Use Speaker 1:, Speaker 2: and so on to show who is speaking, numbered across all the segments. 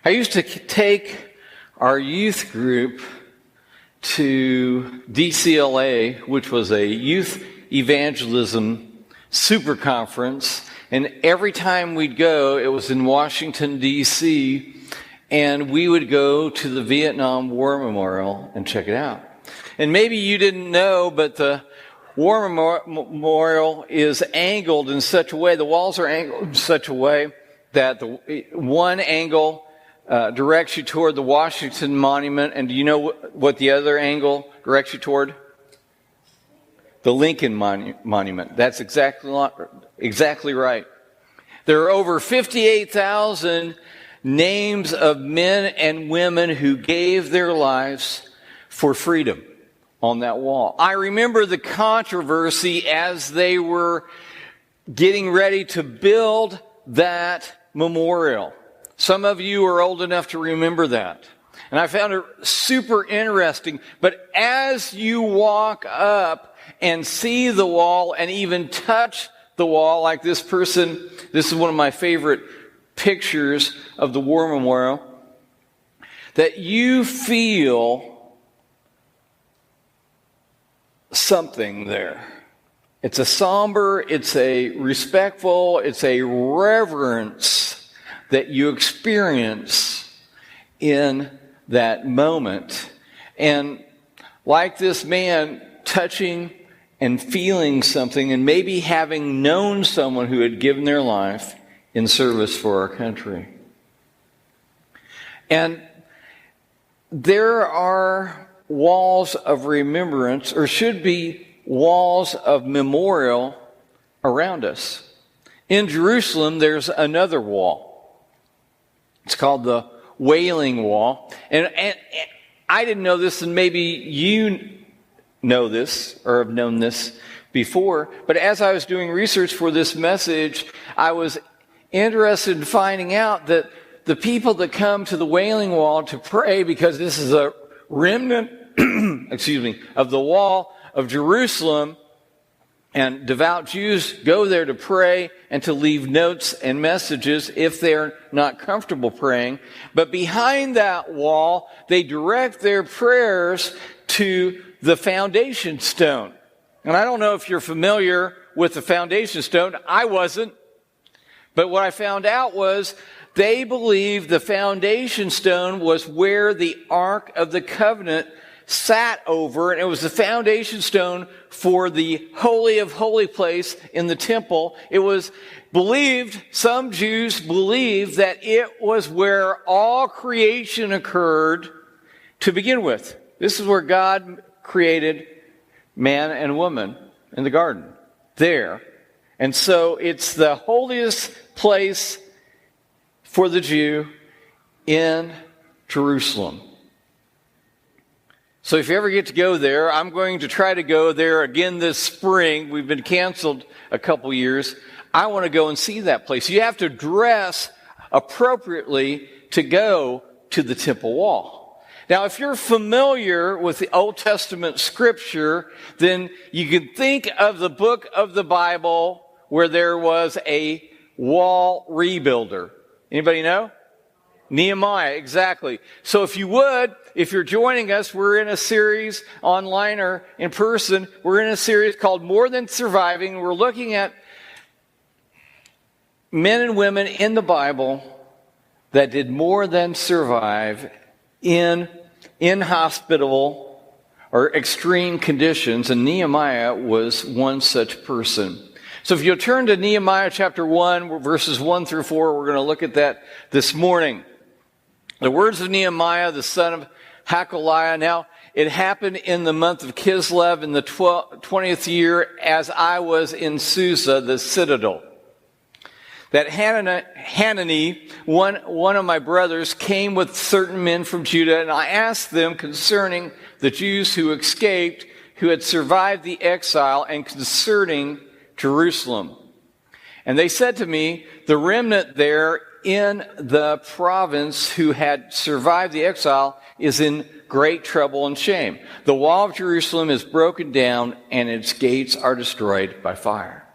Speaker 1: I used to take our youth group to DCLA, which was a youth evangelism super conference, and every time we'd go, it was in Washington, D.C., and we would go to the Vietnam War Memorial and check it out. And maybe you didn't know, but the War Memorial is angled in such a way, the walls are angled in such a way that the one angle directs you toward the Washington Monument, and do you know what the other angle directs you toward? The Lincoln Monument. That's exactly right. There are over 58,000 names of men and women who gave their lives for freedom on that wall. I remember the controversy as they were getting ready to build that memorial. Some of you are old enough to remember that. And I found it super interesting. But as you walk up and see the wall and even touch the wall, like this person, this is one of my favorite pictures of the War Memorial, that you feel something there. It's a somber, it's a respectful, it's a reverence that you experience in that moment. And like this man, touching and feeling something and maybe having known someone who had given their life in service for our country. And there are walls of remembrance, or should be walls of memorial around us. In Jerusalem, there's another wall. It's called the Wailing Wall. And I didn't know this, and maybe you know this or have known this before. But as I was doing research for this message, I was interested in finding out that the people that come to the Wailing Wall to pray, because this is a remnant, of the wall of Jerusalem, and devout Jews go there to pray and to leave notes and messages if they're not comfortable praying. But behind that wall, they direct their prayers to the foundation stone. And I don't know if you're familiar with the foundation stone. I wasn't. But what I found out was they believed the foundation stone was where the Ark of the Covenant sat over, and it was the foundation stone for the Holy of Holy place in the temple. It was believed, some Jews believed, that it was where all creation occurred to begin with. This is where God created man and woman in the garden. There. And so it's the holiest place for the Jew in Jerusalem. So if you ever get to go there, I'm going to try to go there again this spring. We've been canceled a couple years. I want to go and see that place. You have to dress appropriately to go to the temple wall. Now, if you're familiar with the Old Testament scripture, then you can think of the book of the Bible where there was a wall rebuilder. Anybody know? Nehemiah, exactly. So if you're joining us, we're in a series online or in person. We're in a series called More Than Surviving. We're looking at men and women in the Bible that did more than survive in inhospitable or extreme conditions, and Nehemiah was one such person. So if you'll turn to Nehemiah chapter 1, verses 1 through 4, we're going to look at that this morning. The words of Nehemiah, the son of Hakaliah. Now, it happened in the month of Kislev in the 20th year as I was in Susa, the citadel, that Hanani, one of my brothers, came with certain men from Judah, and I asked them concerning the Jews who escaped, who had survived the exile, and concerning Jerusalem. And they said to me, the remnant there in the province who had survived the exile is in great trouble and shame. The wall of Jerusalem is broken down and its gates are destroyed by fire.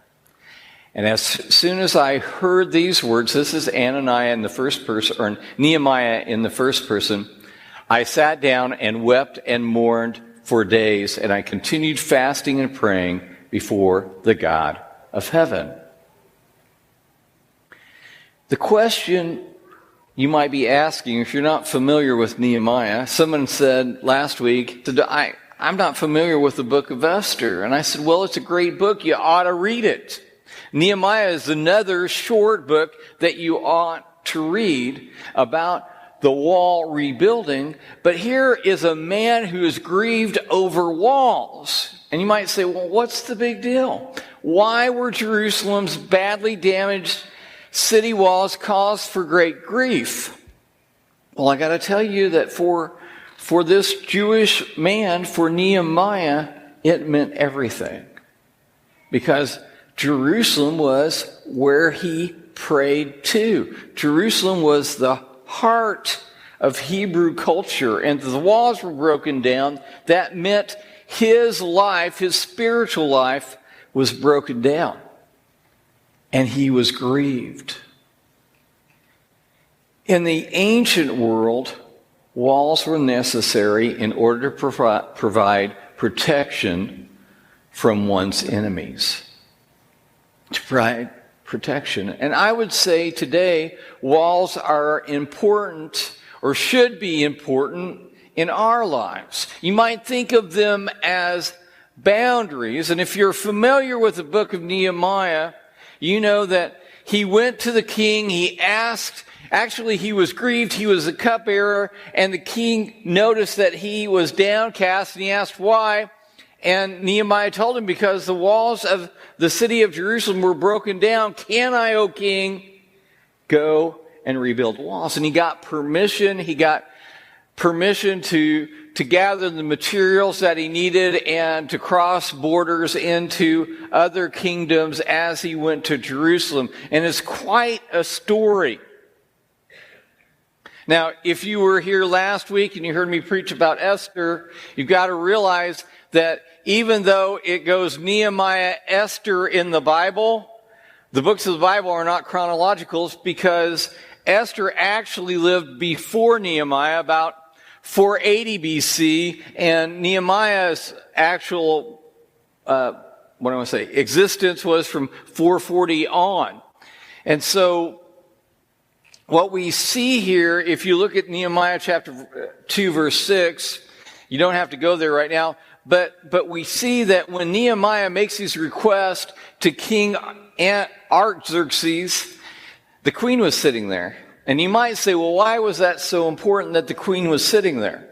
Speaker 1: And as soon as I heard these words, this is Ananiah in the first person, or Nehemiah in the first person, I sat down and wept and mourned for days, and I continued fasting and praying before the God of heaven. The question you might be asking, if you're not familiar with Nehemiah, someone said last week, I'm not familiar with the book of Esther. And I said, well, it's a great book. You ought to read it. Nehemiah is another short book that you ought to read about the wall rebuilding. But here is a man who is grieved over walls. And you might say, well, what's the big deal? Why were Jerusalem's badly damaged city walls cause for great grief? Well, I got to tell you that for this Jewish man, for Nehemiah, it meant everything. Because Jerusalem was where he prayed to. Jerusalem was the heart of Hebrew culture, and the walls were broken down. That meant his life, his spiritual life, was broken down. And he was grieved. In the ancient world, walls were necessary in order to provide protection from one's enemies. To provide protection. And I would say today, walls are important, or should be important, in our lives. You might think of them as boundaries. And if you're familiar with the book of Nehemiah, you know that he went to the king, he asked, actually he was grieved, he was a cupbearer, and the king noticed that he was downcast, and he asked why. And Nehemiah told him, because the walls of the city of Jerusalem were broken down, can I, O king, go and rebuild walls? And he got permission to gather the materials that he needed and to cross borders into other kingdoms as he went to Jerusalem. And it's quite a story. Now, if you were here last week and you heard me preach about Esther, you've got to realize that even though it goes Nehemiah, Esther in the Bible, the books of the Bible are not chronological because Esther actually lived before Nehemiah, about 480 BC, and Nehemiah's actual, existence was from 440 on. And so, what we see here, if you look at Nehemiah chapter 2, verse 6, you don't have to go there right now, but we see that when Nehemiah makes his request to King Artaxerxes, the queen was sitting there. And you might say, well, why was that so important that the queen was sitting there?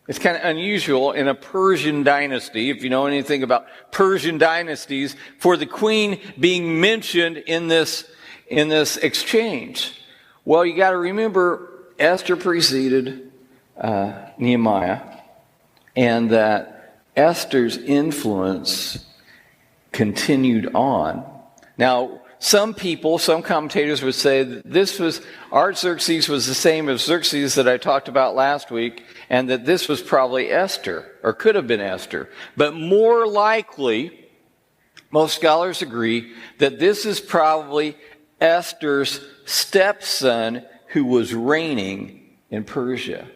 Speaker 1: It's kind of unusual in a Persian dynasty, if you know anything about Persian dynasties, for the queen being mentioned in this exchange. Well, you got to remember, Esther preceded Nehemiah, and that Esther's influence continued on. Now, some commentators would say that Artaxerxes was the same as Xerxes that I talked about last week, and that this was probably Esther, or could have been Esther. But more likely, most scholars agree that this is probably Esther's stepson who was reigning in Persia.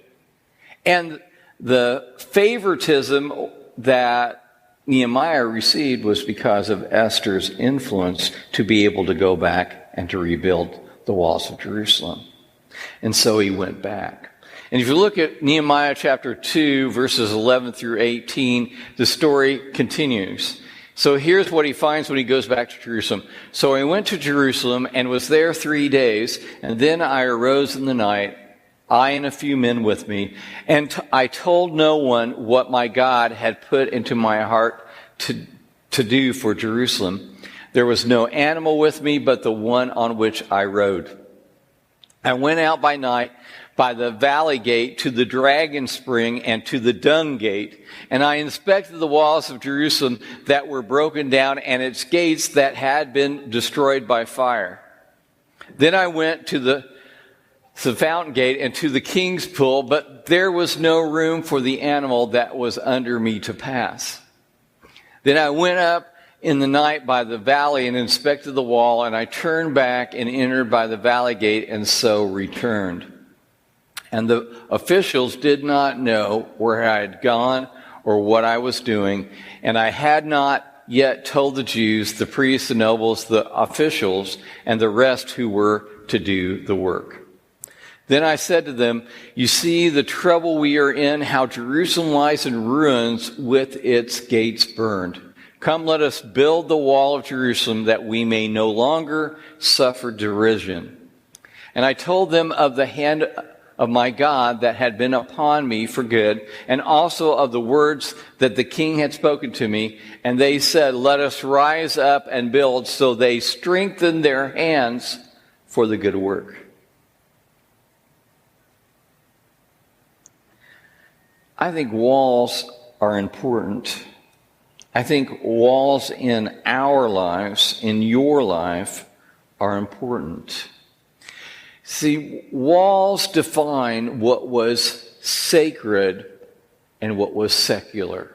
Speaker 1: And the favoritism that Nehemiah received was because of Esther's influence to be able to go back and to rebuild the walls of Jerusalem. And so he went back. And if you look at Nehemiah chapter 2, verses 11 through 18, the story continues. So here's what he finds when he goes back to Jerusalem. So I went to Jerusalem and was there 3 days, and then I arose in the night, I and a few men with me, and I told no one what my God had put into my heart to do for Jerusalem. There was no animal with me but the one on which I rode. I went out by night by the valley gate to the dragon spring and to the dung gate, and I inspected the walls of Jerusalem that were broken down and its gates that had been destroyed by fire. Then I went to the fountain gate and to the king's pool, but there was no room for the animal that was under me to pass. Then I went up in the night by the valley and inspected the wall, and I turned back and entered by the valley gate, and so returned. And the officials did not know where I had gone or what I was doing, and I had not yet told the Jews, the priests, the nobles, the officials, and the rest who were to do the work. Then I said to them, you see the trouble we are in, how Jerusalem lies in ruins with its gates burned. Come, let us build the wall of Jerusalem that we may no longer suffer derision. And I told them of the hand of my God that had been upon me for good, and also of the words that the king had spoken to me. And they said, let us rise up and build. So they strengthened their hands for the good work. I think walls are important. I think walls in our lives, in your life, are important. See, walls define what was sacred and what was secular,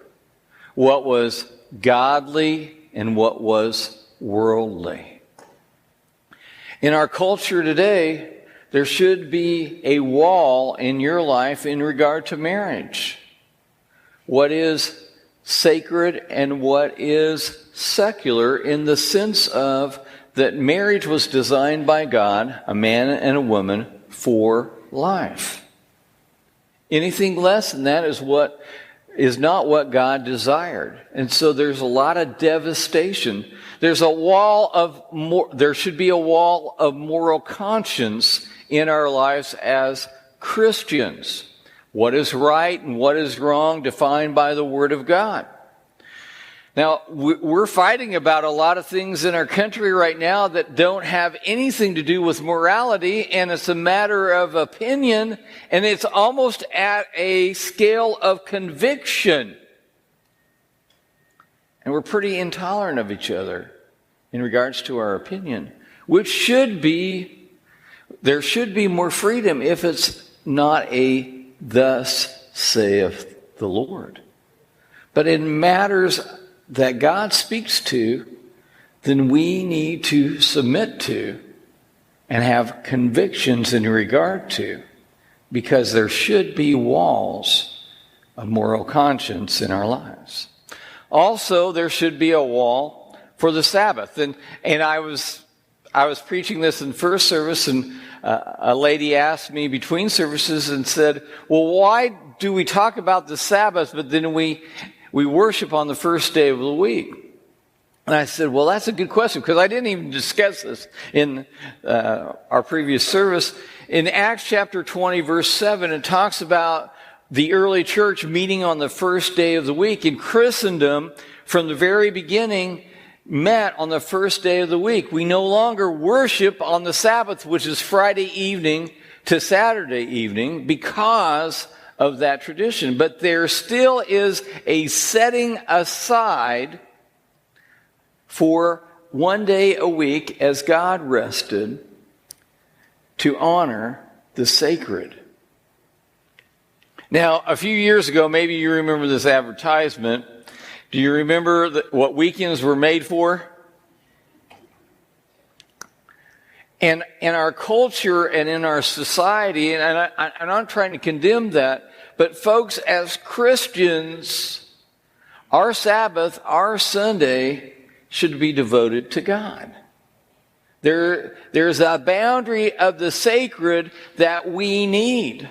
Speaker 1: what was godly and what was worldly. In our culture today, there should be a wall in your life in regard to marriage. What is sacred and what is secular, in the sense of that marriage was designed by God, a man and a woman, for life. Anything less than that is not what God desired. And so there's a lot of devastation. There should be a wall of moral conscience in our lives as Christians. What is right and what is wrong, defined by the Word of God. Now, we're fighting about a lot of things in our country right now that don't have anything to do with morality, and it's a matter of opinion, and it's almost at a scale of conviction. And we're pretty intolerant of each other in regards to our opinion, which there should be more freedom if it's not a thus saith the Lord. But in matters that God speaks to, then we need to submit to and have convictions in regard to, because there should be walls of moral conscience in our lives. Also, there should be a wall for the Sabbath. And I was preaching this in first service, and a lady asked me between services and said, well, why do we talk about the Sabbath, but then we worship on the first day of the week? And I said, well, that's a good question, because I didn't even discuss this in our previous service. In Acts chapter 20, verse 7, it talks about the early church meeting on the first day of the week. In Christendom, from the very beginning, met on the first day of the week. We no longer worship on the Sabbath, which is Friday evening to Saturday evening, because of that tradition. But there still is a setting aside for one day a week as God rested to honor the sacred. Now, a few years ago, maybe you remember this advertisement. Do you remember what weekends were made for? And in our culture and in our society, and I'm not trying to condemn that, but folks, as Christians, our Sabbath, our Sunday, should be devoted to God. There's a boundary of the sacred that we need.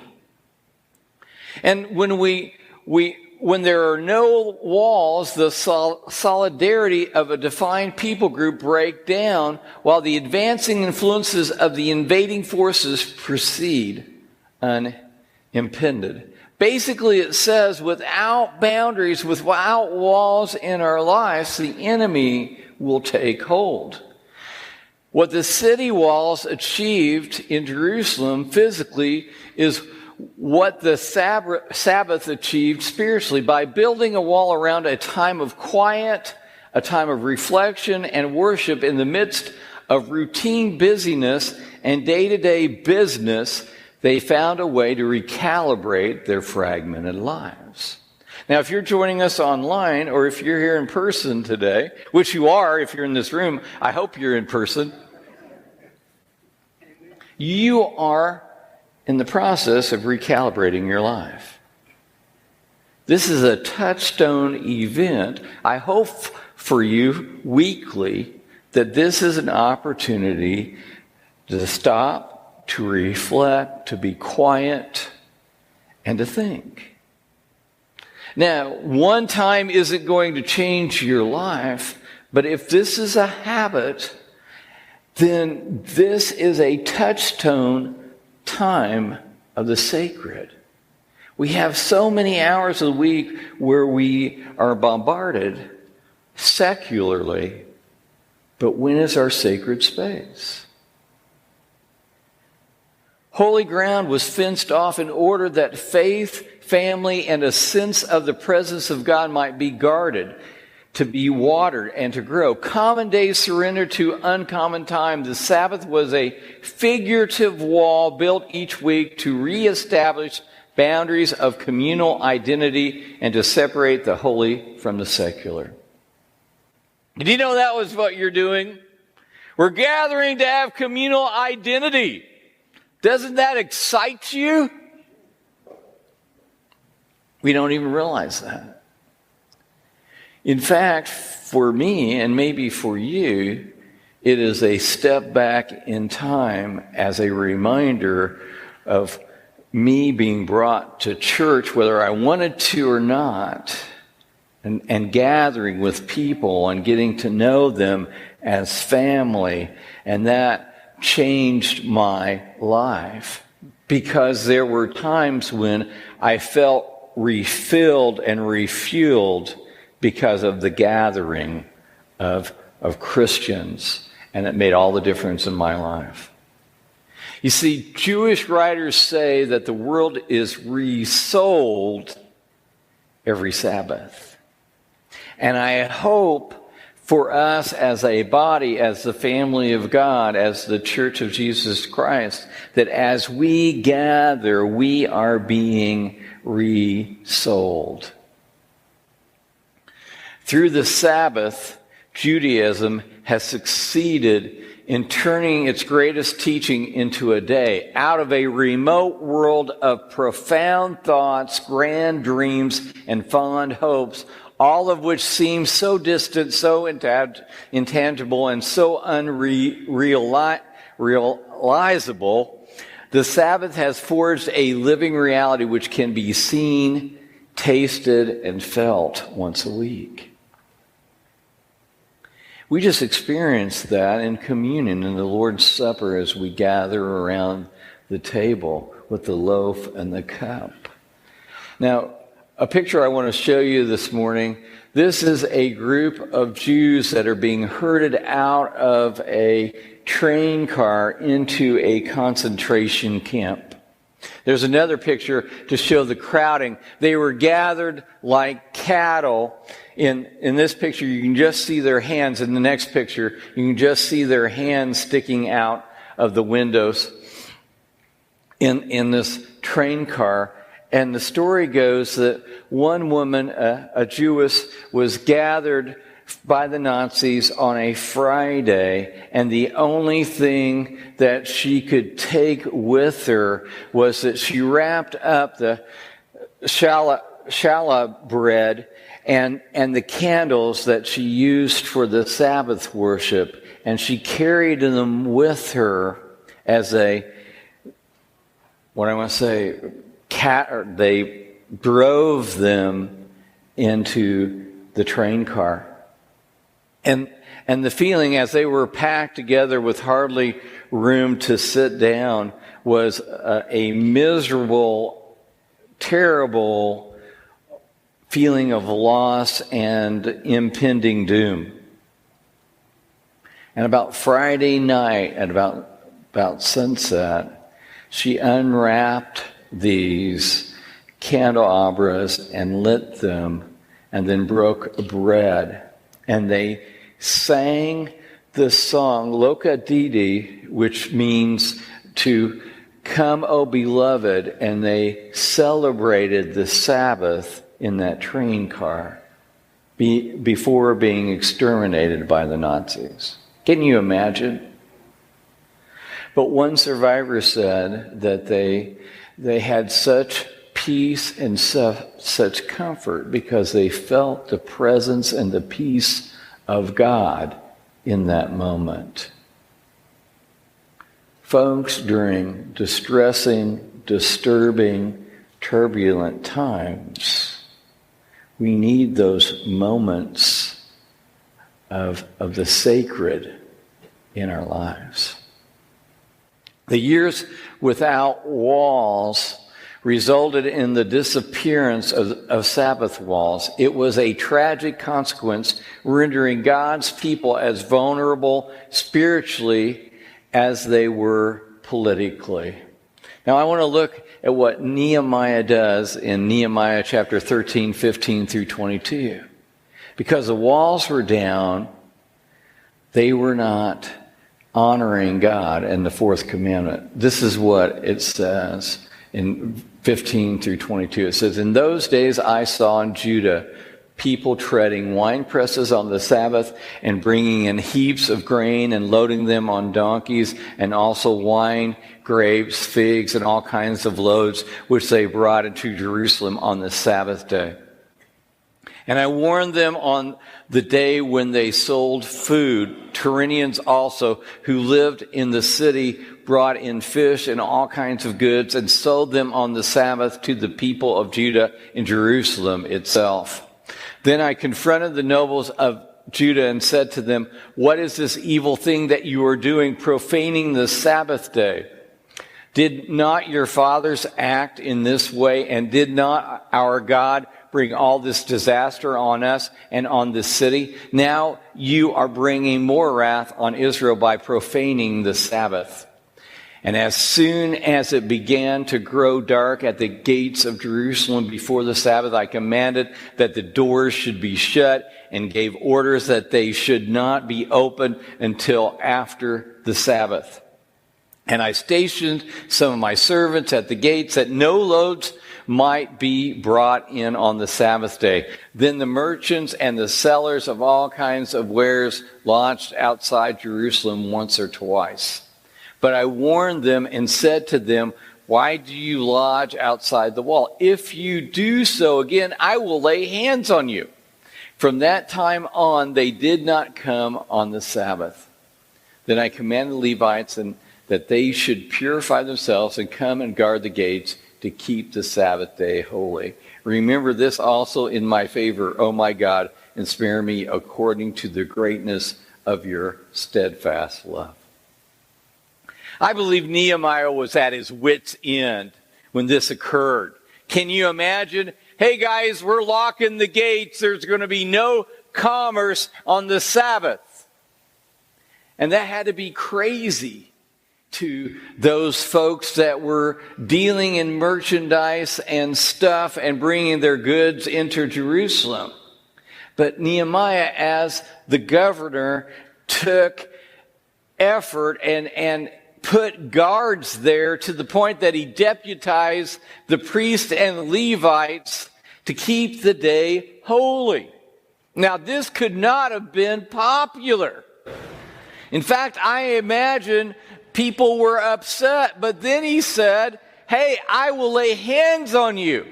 Speaker 1: And when there are no walls, the solidarity of a defined people group break down, while the advancing influences of the invading forces proceed unimpeded. Basically, it says, without boundaries, without walls in our lives, the enemy will take hold. What the city walls achieved in Jerusalem physically is what the Sabbath achieved spiritually, by building a wall around a time of quiet, a time of reflection and worship in the midst of routine busyness and day-to-day business. They found a way to recalibrate their fragmented lives. Now, if you're joining us online, or if you're here in person today, which you are if you're in this room, I hope you're in person, you are in the process of recalibrating your life. This is a touchstone event. I hope for you weekly that this is an opportunity to stop, to reflect, to be quiet, and to think. Now, one time isn't going to change your life, but if this is a habit, then this is a touchstone time of the sacred. We have so many hours a week where we are bombarded secularly, but when is our sacred space? Holy ground was fenced off in order that faith, family, and a sense of the presence of God might be guarded, to be watered, and to grow. Common days surrendered to uncommon time. The Sabbath was a figurative wall built each week to reestablish boundaries of communal identity and to separate the holy from the secular. Did you know that was what you're doing? We're gathering to have communal identity. Doesn't that excite you? We don't even realize that. In fact, for me, and maybe for you, it is a step back in time as a reminder of me being brought to church, whether I wanted to or not, and gathering with people and getting to know them as family. And that changed my life because there were times when I felt refilled and refueled because of the gathering of Christians. And it made all the difference in my life. You see, Jewish writers say that the world is resold every Sabbath. And I hope for us as a body, as the family of God, as the Church of Jesus Christ, that as we gather, we are being resold. Through the Sabbath, Judaism has succeeded in turning its greatest teaching into a day, out of a remote world of profound thoughts, grand dreams, and fond hopes, all of which seem so distant, so intangible, and so unrealizable. The Sabbath has forged a living reality which can be seen, tasted, and felt once a week. We just experienced that in communion in the Lord's Supper as we gather around the table with the loaf and the cup. Now, a picture I want to show you this morning. This is a group of Jews that are being herded out of a train car into a concentration camp. There's another picture to show the crowding. They were gathered like cattle. In this picture, you can just see their hands. In the next picture, you can just see their hands sticking out of the windows in this train car. And the story goes that one woman, a Jewess, was gathered by the Nazis on a Friday, and the only thing that she could take with her was that she wrapped up the challah bread and the candles that she used for the Sabbath worship, and she carried them with her as they drove them into the train car. And the feeling as they were packed together with hardly room to sit down was a miserable, terrible feeling of loss and impending doom. And about Friday night at about sunset, she unwrapped these candelabras and lit them and then broke bread. And they sang the song Loka Didi, which means to come, O beloved, and they celebrated the Sabbath in that train car before being exterminated by the Nazis. Can you imagine? But one survivor said that they had such peace and such comfort because they felt the presence and the peace of God in that moment. Folks, during distressing, disturbing, turbulent times, we need those moments of the sacred in our lives. The years without walls resulted in the disappearance of Sabbath walls. It was a tragic consequence, rendering God's people as vulnerable spiritually as they were politically. Now I want to look at what Nehemiah does in Nehemiah chapter 13, 15 through 22. Because the walls were down, they were not honoring God and the fourth commandment. This is what it says in 15 through 22. It says, "In those days I saw in Judah people treading wine presses on the Sabbath and bringing in heaps of grain and loading them on donkeys, and also wine, grapes, figs, and all kinds of loads, which they brought into Jerusalem on the Sabbath day. And I warned them on the day when they sold food. Tyrians also, who lived in the city, brought in fish and all kinds of goods and sold them on the Sabbath to the people of Judah in Jerusalem itself. Then I confronted the nobles of Judah and said to them, 'What is this evil thing that you are doing, profaning the Sabbath day? Did not your fathers act in this way, and did not our God bring all this disaster on us and on this city? Now you are bringing more wrath on Israel by profaning the Sabbath.' And as soon as it began to grow dark at the gates of Jerusalem before the Sabbath, I commanded that the doors should be shut and gave orders that they should not be opened until after the Sabbath. And I stationed some of my servants at the gates that no loads might be brought in on the Sabbath day. Then the merchants and the sellers of all kinds of wares lodged outside Jerusalem once or twice. But I warned them and said to them, 'Why do you lodge outside the wall? If you do so again, I will lay hands on you.' From that time on, they did not come on the Sabbath. Then I commanded the Levites that they should purify themselves and come and guard the gates to keep the Sabbath day holy. Remember this also in my favor, O my God, and spare me according to the greatness of your steadfast love." I believe Nehemiah was at his wit's end when this occurred. Can you imagine? Hey guys, we're locking the gates. There's going to be no commerce on the Sabbath. And that had to be crazy to those folks that were dealing in merchandise and stuff and bringing their goods into Jerusalem. But Nehemiah, as the governor, took effort and put guards there to the point that he deputized the priests and Levites to keep the day holy. Now, this could not have been popular. In fact, I imagine people were upset, but then he said, "Hey, I will lay hands on you."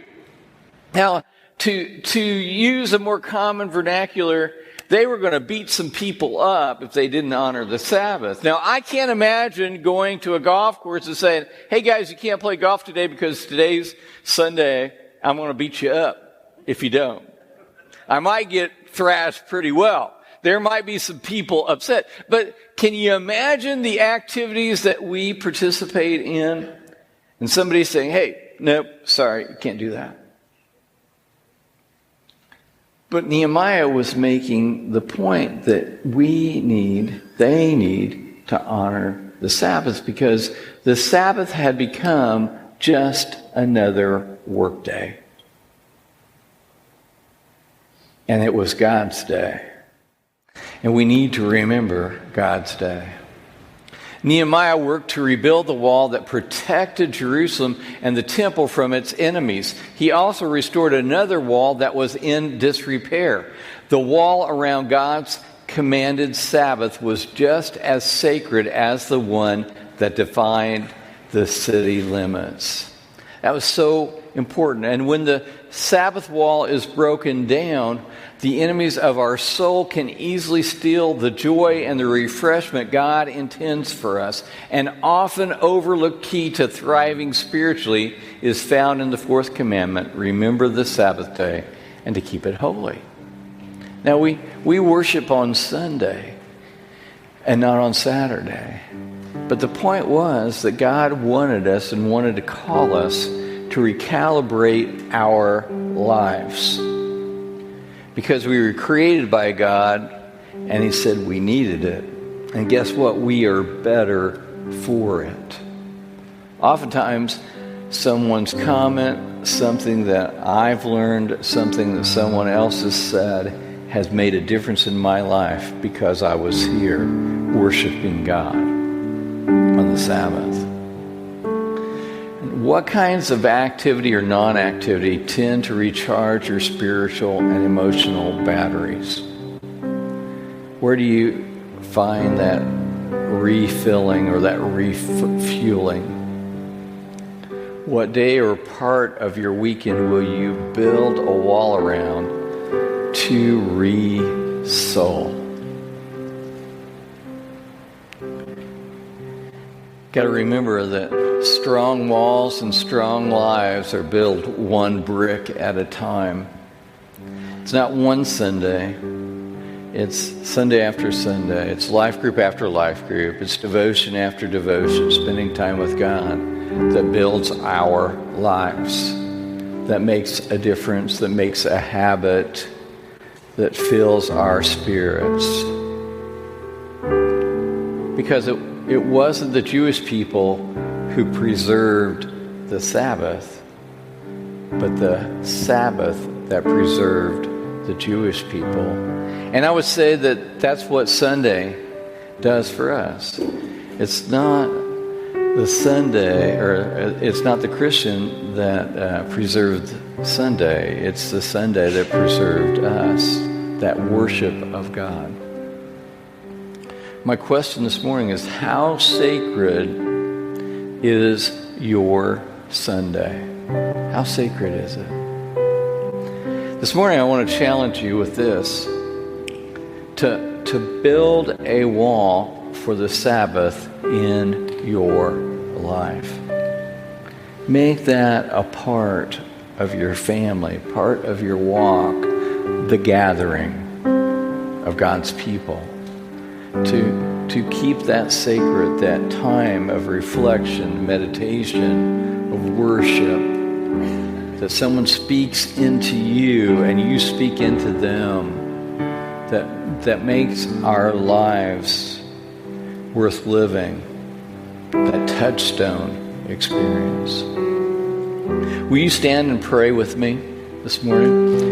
Speaker 1: Now, to use a more common vernacular, they were going to beat some people up if they didn't honor the Sabbath. Now, I can't imagine going to a golf course and saying, "Hey guys, you can't play golf today because today's Sunday. I'm going to beat you up if you don't." I might get thrashed pretty well. There might be some people upset. But can you imagine the activities that we participate in? And somebody saying, "Hey, nope, sorry, you can't do that." But Nehemiah was making the point that they need to honor the Sabbath, because the Sabbath had become just another workday. And it was God's day. And we need to remember God's day. Nehemiah worked to rebuild the wall that protected Jerusalem and the temple from its enemies. He also restored another wall that was in disrepair. The wall around God's commanded Sabbath was just as sacred as the one that defined the city limits. That was so important. And when the Sabbath wall is broken down, the enemies of our soul can easily steal the joy and the refreshment God intends for us. An often overlooked key to thriving spiritually is found in the fourth commandment: remember the Sabbath day and to keep it holy. Now, we worship on Sunday and not on Saturday. But the point was that God wanted us and wanted to call us to recalibrate our lives. Because we were created by God, and He said we needed it. And guess what? We are better for it. Oftentimes, someone's comment, something that I've learned, something that someone else has said, has made a difference in my life because I was here worshiping God on the Sabbath. What kinds of activity or non-activity tend to recharge your spiritual and emotional batteries? Where do you find that refilling or that refueling? What day or part of your weekend will you build a wall around to re-soul? Got to remember that strong walls and strong lives are built one brick at a time. It's not one Sunday. It's Sunday after Sunday. It's life group after life group. It's devotion after devotion, spending time with God, that builds our lives, that makes a difference, that makes a habit, that fills our spirits. Because it wasn't the Jewish people who preserved the Sabbath, but the Sabbath that preserved the Jewish people. And I would say that that's what Sunday does for us. It's not the Sunday, or it's not the Christian that preserved Sunday. It's the Sunday that preserved us, that worship of God. My question this morning is, how sacred is your Sunday? How sacred is it? This morning I want to challenge you with this, to build a wall for the Sabbath in your life. Make that a part of your family, part of your walk, the gathering of God's people. To keep that sacred, that time of reflection, meditation, of worship, that someone speaks into you and you speak into them, that makes our lives worth living, that touchstone experience. Will you stand and pray with me this morning?